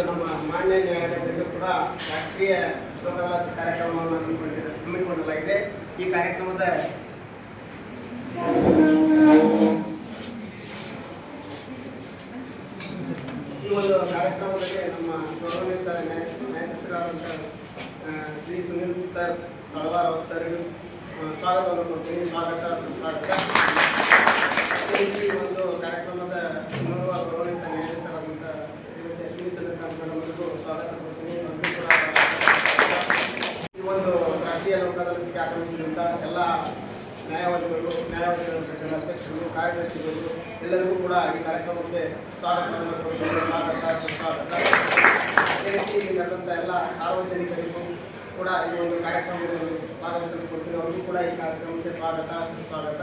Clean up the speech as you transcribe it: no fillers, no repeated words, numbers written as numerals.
ನಮ್ಮ ಮಾನ್ಯ ನ್ಯಾಯಾಲಯದಲ್ಲೂ ಕೂಡ ರಾಷ್ಟ್ರೀಯ ಲೋಕ ಅದಾಲತ್ ಕಾರ್ಯಕ್ರಮವನ್ನು ಹಮ್ಮಿಕೊಳ್ಳಲಾಗಿದೆ. ಈ ಕಾರ್ಯಕ್ರಮದ ಕಾರ್ಯಕ್ರಮದಲ್ಲಿ ನಮ್ಮ ಗೌರವಾನ್ವಿತ ನ್ಯಾಯಾಧೀಶರಾದಂಥ ಶ್ರೀ ಸುನಿಲ್ ಸರ್ ತಳವಾರ್ ಅವ್ರ ಸರ್ಗೂ ಸ್ವಾಗತವನ್ನು ಕೊಡ್ತೀನಿ. ಸ್ವಾಗತ ಸುಸ್ವಾಗತ. ಈ ಒಂದು ಕಾರ್ಯಕ್ರಮದ ಇನ್ನೋರ್ವ ಗೌರವಾನ್ವಿತ ನ್ಯಾಯಾಧೀಶರಾದಂಥ ಶ್ರೀಮತಿ ಅಶ್ವಿನಿ ಚಂದ್ರಕಾಂತ್ ಮೇಡಮ್ ಅವರಿಗೂ ಸ್ವಾಗತ ಕೊಡ್ತೀನಿ. ಮತ್ತು ಕೂಡ ಈ ಒಂದು ರಾಷ್ಟ್ರೀಯ ಲೋಕ ಅದಾಲತ್ಗೆ ಆಗಮಿಸಿದಂಥ ಎಲ್ಲ ನ್ಯಾಯವಾದಿಗಳ ಸಂಘದ ಅಧ್ಯಕ್ಷರು, ಕಾರ್ಯದರ್ಶಿಗಳು ಎಲ್ಲರಿಗೂ ಕೂಡ ಈ ಕಾರ್ಯಕ್ರಮಕ್ಕೆ ಸ್ವಾಗತವನ್ನು ಕೊಡ್ತೀನಿ. ಸ್ವಾಗತ ಸುಸ್ವಾಗತ. ಅದೇ ರೀತಿ ಇಲ್ಲಿ ನಡೆದಂಥ ಎಲ್ಲ ಸಾರ್ವಜನಿಕರಿಗೂ ಕೂಡ ಈ ಒಂದು ಕಾರ್ಯಕ್ರಮದಲ್ಲಿ ಭಾಗವಹಿಸಲು ಕೊಡ್ತೀನಿ. ಅವ್ರಿಗೂ ಕೂಡ ಈ ಕಾರ್ಯಕ್ರಮಕ್ಕೆ ಸ್ವಾಗತ ಸುಸ್ವಾಗತ.